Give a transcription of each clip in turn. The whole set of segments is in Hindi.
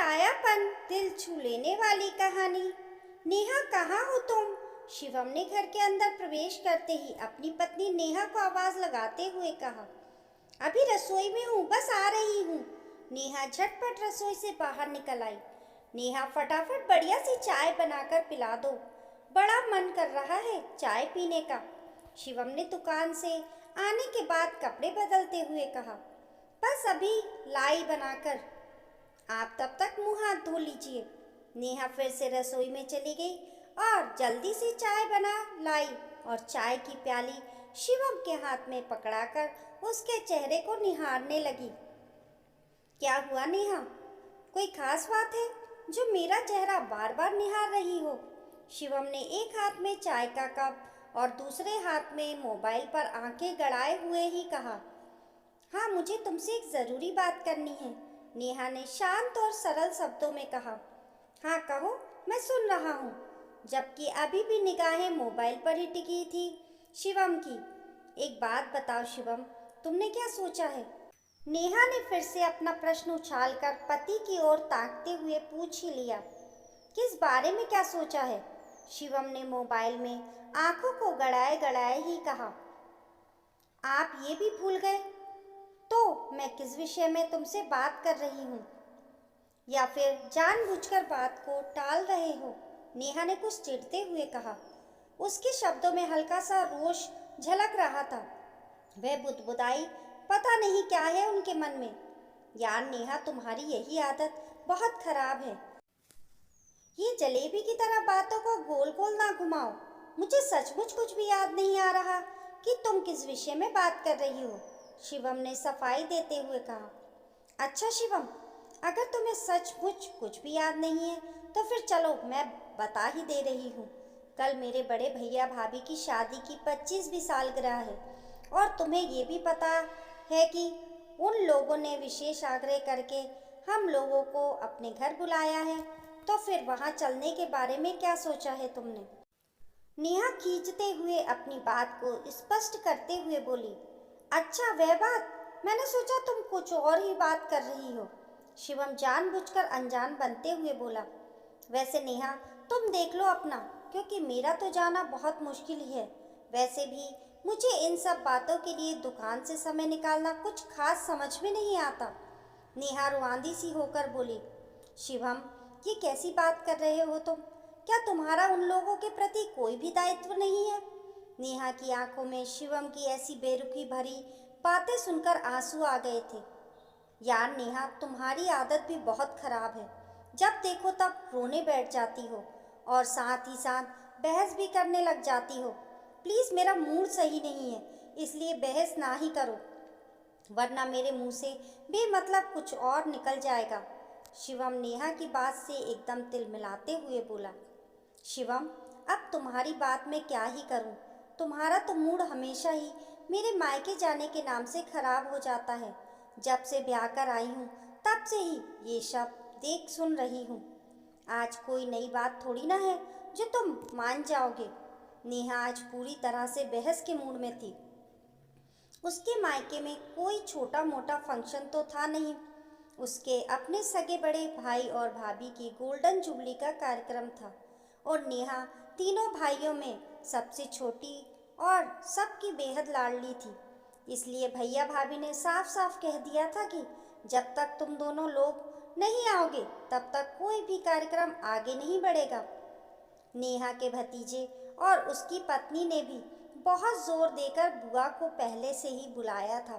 परायापन दिल छू लेने वाली कहानी। नेहा, कहाँ हो तुम? शिवम ने घर के अंदर प्रवेश करते ही अपनी पत्नी नेहा को आवाज लगाते हुए कहा। अभी रसोई में हूँ, बस आ रही हूँ। नेहा झटपट रसोई से बाहर निकल आई। नेहा, फटाफट बढ़िया सी चाय बनाकर पिला दो, बड़ा मन कर रहा है चाय पीने का। शिवम ने दुकान से आने के बाद कपड़े बदलते हुए कहा। बस अभी लाई बनाकर, आप तब तक मुंह हाथ धो लीजिए। नेहा फिर से रसोई में चली गई और जल्दी से चाय बना लाई और चाय की प्याली शिवम के हाथ में पकड़ाकर उसके चेहरे को निहारने लगी। क्या हुआ नेहा, कोई खास बात है जो मेरा चेहरा बार बार निहार रही हो? शिवम ने एक हाथ में चाय का कप और दूसरे हाथ में मोबाइल पर आंखें गड़ाए हुए ही कहा। हाँ, मुझे तुमसे एक ज़रूरी बात करनी है, नेहा ने शांत और सरल शब्दों में कहा। हाँ कहो, मैं सुन रहा हूँ। जबकि अभी भी निगाहें मोबाइल पर ही टिकी थी शिवम की। एक बात बताओ शिवम, तुमने क्या सोचा है? नेहा ने फिर से अपना प्रश्न उछालकर पति की ओर ताकते हुए पूछ ही लिया। किस बारे में क्या सोचा है? शिवम ने मोबाइल में आंखों को गड़ाए गड़ाए ही कहा। आप ये भी भूल गए तो मैं किस विषय में तुमसे बात कर रही हूँ, या फिर जानबूझकर बात को टाल रहे हो? नेहा ने कुछ चिढ़ते हुए कहा। उसके शब्दों में हल्का सा रोष झलक रहा था। वह बुदबुदाई, पता नहीं क्या है उनके मन में। यार नेहा, तुम्हारी यही आदत बहुत खराब है। ये जलेबी की तरह बातों को गोल गोल ना घुमाओ। मुझे सचमुच कुछ भी याद नहीं आ रहा कि तुम किस विषय में बात कर रही हो, शिवम ने सफाई देते हुए कहा। अच्छा शिवम, अगर तुम्हें सचमुच कुछ भी याद नहीं है तो फिर चलो मैं बता ही दे रही हूँ। कल मेरे बड़े भैया भाभी की शादी की 25वीं सालगिरह है और तुम्हें ये भी पता है कि उन लोगों ने विशेष आग्रह करके हम लोगों को अपने घर बुलाया है। तो फिर वहाँ चलने के बारे में क्या सोचा है तुमने? नेहा खींचते हुए अपनी बात को स्पष्ट करते हुए बोली। अच्छा, वह बात, मैंने सोचा तुम कुछ और ही बात कर रही हो, शिवम जानबूझकर अनजान बनते हुए बोला। वैसे नेहा, तुम देख लो अपना, क्योंकि मेरा तो जाना बहुत मुश्किल ही है। वैसे भी मुझे इन सब बातों के लिए दुकान से समय निकालना कुछ खास समझ में नहीं आता। नेहा रुआंधी सी होकर बोली। शिवम, ये कैसी बात कर रहे हो तुम? क्या तुम्हारा उन लोगों के प्रति कोई भी दायित्व नहीं है? नेहा की आंखों में शिवम की ऐसी बेरुखी भरी बातें सुनकर आंसू आ गए थे। यार नेहा, तुम्हारी आदत भी बहुत खराब है। जब देखो तब रोने बैठ जाती हो और साथ ही साथ बहस भी करने लग जाती हो। प्लीज़, मेरा मूड सही नहीं है, इसलिए बहस ना ही करो, वरना मेरे मुंह से बेमतलब कुछ और निकल जाएगा। शिवम नेहा की बात से एकदम तिलमिलाते हुए बोला। शिवम, अब तुम्हारी बात में क्या ही करूं? तुम्हारा तो मूड हमेशा ही मेरे मायके जाने के नाम से खराब हो जाता है। जब से ब्याह कर आई हूँ तब से ही ये सब देख सुन रही हूँ। आज कोई नई बात थोड़ी ना है जो तुम मान जाओगे। नेहा आज पूरी तरह से बहस के मूड में थी। उसके मायके में कोई छोटा मोटा फंक्शन तो था नहीं। उसके अपने सगे बड़े भाई और भाभी की गोल्डन जुबली का कार्यक्रम था और नेहा तीनों भाइयों में सबसे छोटी और सबकी बेहद लाडली थी। इसलिए भैया भाभी ने साफ साफ कह दिया था कि जब तक तुम दोनों लोग नहीं आओगे तब तक कोई भी कार्यक्रम आगे नहीं बढ़ेगा। नेहा के भतीजे और उसकी पत्नी ने भी बहुत जोर देकर बुआ को पहले से ही बुलाया था।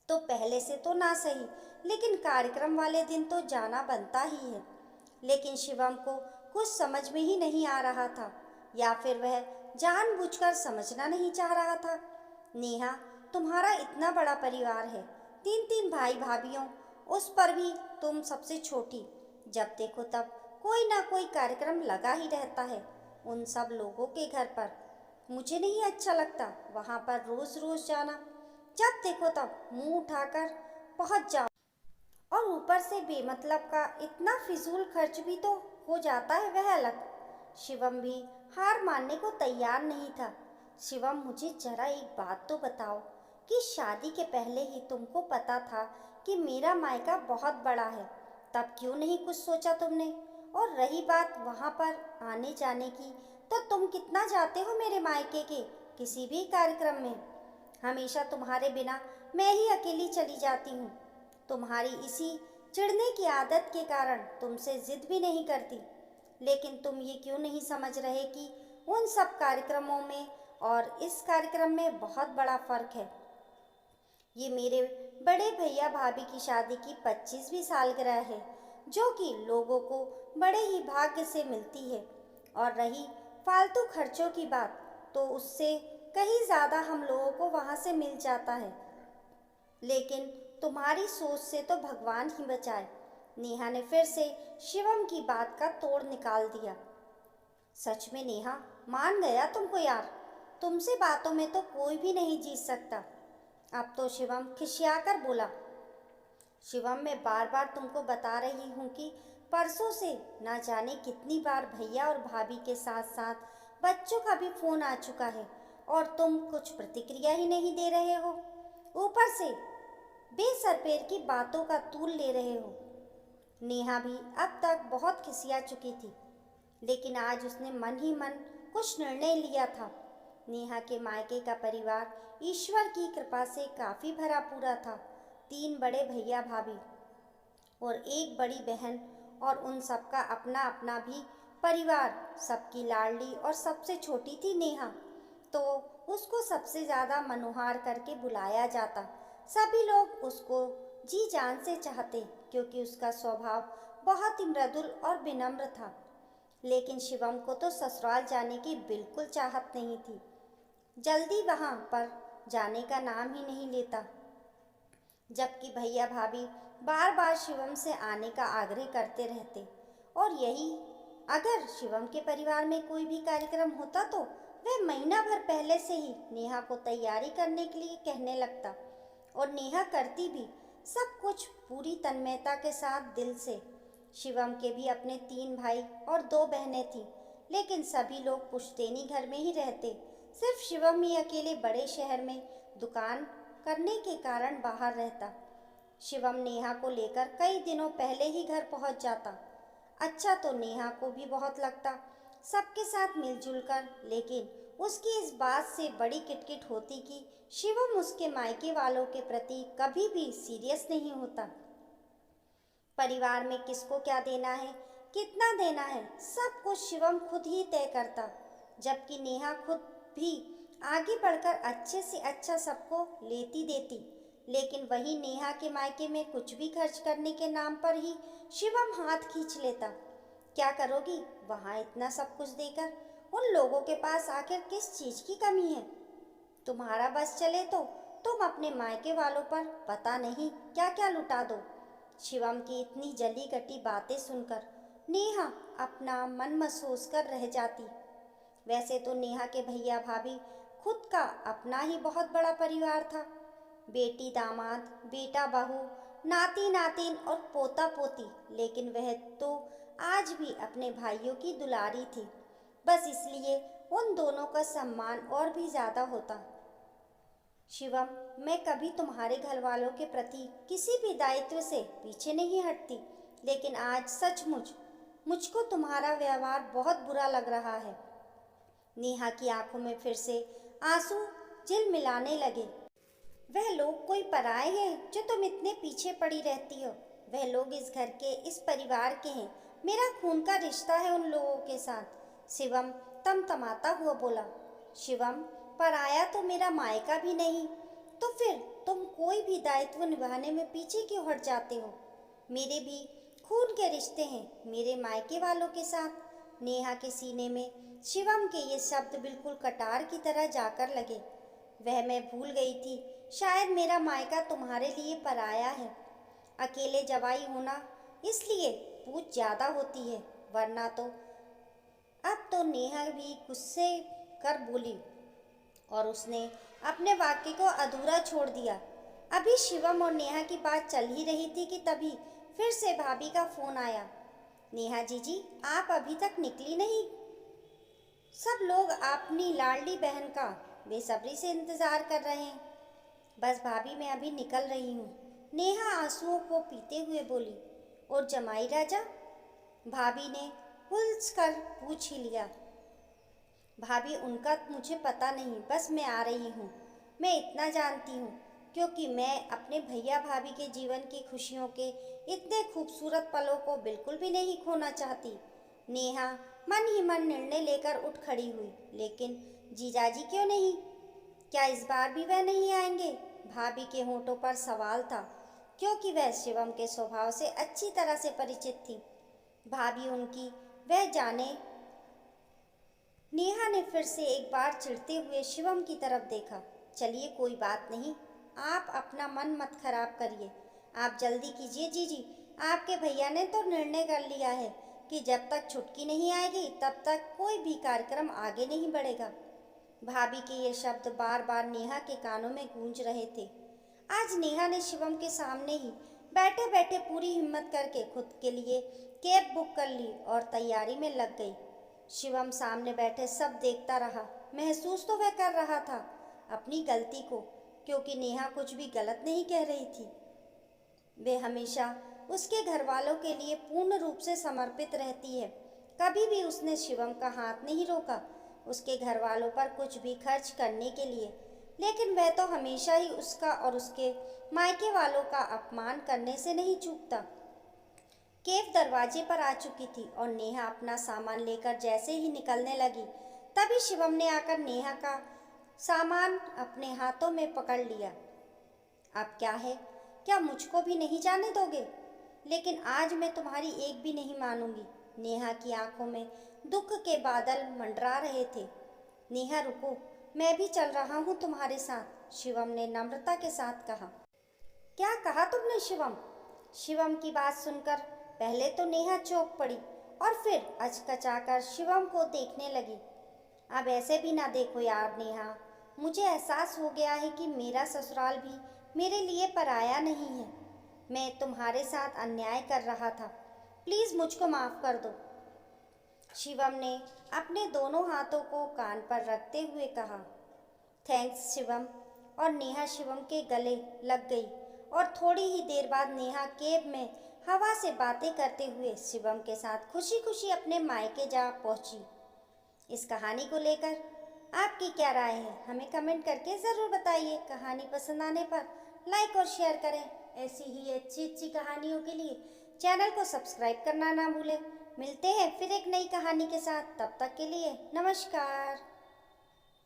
तो पहले से तो ना सही, लेकिन कार्यक्रम वाले दिन तो जाना बनता ही है। लेकिन शिवम को कुछ समझ में ही नहीं आ रहा था, या फिर वह जानबूझकर समझना नहीं चाह रहा था। नेहा, तुम्हारा इतना बड़ा परिवार है, 3 भाई भाभियों, उस पर भी तुम सबसे छोटी। जब देखो तब कोई ना कोई कार्यक्रम लगा ही रहता है उन सब लोगों के घर पर। मुझे नहीं अच्छा लगता वहाँ पर रोज रोज जाना। जब देखो तब मुंह उठाकर पहुँच जाओ और ऊपर से बेमतलब का इतना फिजूल खर्च भी तो हो जाता है, वह अलग। शिवम भी हार मानने को तैयार नहीं था। शिवम, मुझे जरा एक बात तो बताओ कि शादी के पहले ही तुमको पता था कि मेरा मायका बहुत बड़ा है तब क्यों नहीं कुछ सोचा तुमने? और रही बात वहाँ पर आने जाने की, तो तुम कितना जाते हो मेरे मायके के किसी भी कार्यक्रम में? हमेशा तुम्हारे बिना मैं ही अकेली चली जाती हूँ। तुम्हारी इसी चिढ़ने की आदत के कारण तुमसे जिद भी नहीं करती। लेकिन तुम ये क्यों नहीं समझ रहे कि उन सब कार्यक्रमों में और इस कार्यक्रम में बहुत बड़ा फर्क है। ये मेरे बड़े भैया भाभी की शादी की 25वीं सालगिरह है, जो कि लोगों को बड़े ही भाग्य से मिलती है। और रही फालतू खर्चों की बात, तो उससे कहीं ज़्यादा हम लोगों को वहाँ से मिल जाता है। लेकिन तुम्हारी सोच से तो भगवान ही बचाए। नेहा ने फिर से शिवम की बात का तोड़ निकाल दिया। सच में नेहा, मान गया तुमको यार। तुमसे बातों में तो कोई भी नहीं जीत सकता। अब तो शिवम खिसियाकर बोला। शिवम, मैं बार बार तुमको बता रही हूँ कि परसों से ना जाने कितनी बार भैया और भाभी के साथ साथ बच्चों का भी फोन आ चुका है और तुम कुछ प्रतिक्रिया ही नहीं दे रहे हो। ऊपर से बेसरपेर की बातों का तूल ले रहे हो। नेहा भी अब तक बहुत खिसिया चुकी थी, लेकिन आज उसने मन ही मन कुछ निर्णय लिया था। नेहा के मायके का परिवार ईश्वर की कृपा से काफ़ी भरा पूरा था। 3 बड़े भैया भाभी और एक बड़ी बहन, और उन सबका अपना अपना भी परिवार। सबकी लाडली और सबसे छोटी थी नेहा, तो उसको सबसे ज़्यादा मनोहार करके बुलाया जाता। सभी लोग उसको जी जान से चाहते, क्योंकि उसका स्वभाव बहुत ही मृदुल और विनम्र था। लेकिन शिवम को तो ससुराल जाने की बिल्कुल चाहत नहीं थी। जल्दी वहाँ पर जाने का नाम ही नहीं लेता, जबकि भैया भाभी बार बार शिवम से आने का आग्रह करते रहते। और यही अगर शिवम के परिवार में कोई भी कार्यक्रम होता तो वह महीना भर पहले से ही नेहा को तैयारी करने के लिए कहने लगता, और नेहा करती भी सब कुछ पूरी तन्मयता के साथ, दिल से। शिवम के भी अपने 3 भाई और 2 बहनें थीं, लेकिन सभी लोग पुश्तैनी घर में ही रहते। सिर्फ शिवम ही अकेले बड़े शहर में दुकान करने के कारण बाहर रहता। शिवम नेहा को लेकर कई दिनों पहले ही घर पहुंच जाता। अच्छा तो नेहा को भी बहुत लगता सबके साथ मिलजुल कर, लेकिन उसकी इस बात से बड़ी किटकिट होती कि शिवम उसके मायके वालों के प्रति कभी भी सीरियस नहीं होता। परिवार में किसको क्या देना है, कितना देना है, सब कुछ शिवम खुद ही तय करता, जबकि नेहा खुद भी आगे बढ़कर अच्छे से अच्छा सबको लेती देती। लेकिन वही नेहा के मायके में कुछ भी खर्च करने के नाम पर ही शिवम हाथ खींच लेता। क्या करोगी वहाँ इतना सब कुछ देकर? उन लोगों के पास आखिर किस चीज़ की कमी है? तुम्हारा बस चले तो तुम अपने मायके वालों पर पता नहीं क्या क्या लुटा दो। शिवम की इतनी जली कटी बातें सुनकर नेहा अपना मन महसूस कर रह जाती। वैसे तो नेहा के भैया भाभी खुद का अपना ही बहुत बड़ा परिवार था। बेटी दामाद, बेटा बहू, नाती नातिन और पोता पोती, लेकिन वह तो आज भी अपने भाइयों की दुलारी थी। बस इसलिए उन दोनों का सम्मान और भी ज़्यादा होता। शिवम, मैं कभी तुम्हारे घर वालों के प्रति किसी भी दायित्व से पीछे नहीं हटती, लेकिन आज सचमुच मुझको तुम्हारा व्यवहार बहुत बुरा लग रहा है। नेहा की आंखों में फिर से आंसू झिलमिलाने लगे। वह लोग कोई पराए हैं जो तुम इतने पीछे पड़ी रहती हो? वह लोग इस घर के, इस परिवार के हैं। मेरा खून का रिश्ता है उन लोगों के साथ। शिवम तमतमाता हुआ बोला। शिवम, पराया तो मेरा मायका भी नहीं, तो फिर तुम कोई भी दायित्व निभाने में पीछे क्यों हट जाते हो? मेरे भी खून के रिश्ते हैं मेरे मायके वालों के साथ। नेहा के सीने में शिवम के ये शब्द बिल्कुल कटार की तरह जाकर लगे। वह मैं भूल गई थी, शायद मेरा मायका तुम्हारे लिए पराया है। अकेले जवाई होना इसलिए पूछ ज़्यादा होती है, वरना तो। अब तो नेहा भी गुस्से कर बोली और उसने अपने वाक्य को अधूरा छोड़ दिया। अभी शिवम और नेहा की बात चल ही रही थी कि तभी फिर से भाभी का फोन आया। नेहा जीजी, आप अभी तक निकली नहीं? सब लोग अपनी लाडली बहन का बेसब्री से इंतजार कर रहे हैं। बस भाभी, मैं अभी निकल रही हूँ। नेहा आंसुओं को पीते हुए बोली। और जमाई राजा? भाभी ने हुल्स कर पूछ ही लिया। भाभी, उनका मुझे पता नहीं, बस मैं आ रही हूँ। मैं इतना जानती हूँ क्योंकि मैं अपने भैया भाभी के जीवन की खुशियों के इतने खूबसूरत पलों को बिल्कुल भी नहीं खोना चाहती। नेहा मन ही मन निर्णय लेकर उठ खड़ी हुई। लेकिन जीजाजी क्यों नहीं? क्या इस बार भी वह नहीं आएंगे? भाभी के होठों पर सवाल था, क्योंकि वह शिवम के स्वभाव से अच्छी तरह से परिचित थी। भाभी उनकी वह जाने। नेहा ने फिर से एक बार चिढ़ते हुए शिवम की तरफ देखा। चलिए, कोई बात नहीं, आप अपना मन मत खराब करिए। आप जल्दी कीजिए जीजी। आपके भैया ने तो निर्णय कर लिया है कि जब तक छुटकी नहीं आएगी तब तक कोई भी कार्यक्रम आगे नहीं बढ़ेगा। भाभी के ये शब्द बार बार नेहा के कानों में गूंज रहे थे। आज नेहा ने शिवम के सामने ही बैठे बैठे पूरी हिम्मत करके खुद के लिए कैब बुक कर ली और तैयारी में लग गई। शिवम सामने बैठे सब देखता रहा। महसूस तो वह कर रहा था अपनी गलती को, क्योंकि नेहा कुछ भी गलत नहीं कह रही थी। वे हमेशा उसके घर वालों के लिए पूर्ण रूप से समर्पित रहती है। कभी भी उसने शिवम का हाथ नहीं रोका उसके घर वालों पर कुछ भी खर्च करने के लिए। लेकिन वह तो हमेशा ही उसका और उसके मायके वालों का अपमान करने से नहीं चूकता। केव दरवाजे पर आ चुकी थी और नेहा अपना सामान लेकर जैसे ही निकलने लगी, तभी शिवम ने आकर नेहा का सामान अपने हाथों में पकड़ लिया। अब क्या है? क्या मुझको भी नहीं जाने दोगे? लेकिन आज मैं तुम्हारी एक भी नहीं मानूंगी। नेहा की आंखों में दुख के बादल मंडरा रहे थे। नेहा रुको, मैं भी चल रहा हूँ तुम्हारे साथ, शिवम ने नम्रता के साथ कहा। क्या कहा तुमने शिवम? शिवम की बात सुनकर पहले तो नेहा चौंक पड़ी और फिर अचकचाकर शिवम को देखने लगी। अब ऐसे भी ना देखो यार नेहा, मुझे एहसास हो गया है कि मेरा ससुराल भी मेरे लिए पराया नहीं है। मैं तुम्हारे साथ अन्याय कर रहा था, प्लीज़ मुझको माफ़ कर दो। शिवम ने अपने दोनों हाथों को कान पर रखते हुए कहा। थैंक्स शिवम। और नेहा शिवम के गले लग गई और थोड़ी ही देर बाद नेहा केब में हवा से बातें करते हुए शिवम के साथ खुशी खुशी अपने मायके जा पहुंची। इस कहानी को लेकर आपकी क्या राय है, हमें कमेंट करके ज़रूर बताइए। कहानी पसंद आने पर लाइक और शेयर करें। ऐसी ही अच्छी अच्छी कहानियों के लिए चैनल को सब्सक्राइब करना ना भूलें। मिलते हैं फिर एक नई कहानी के साथ, तब तक के लिए नमस्कार।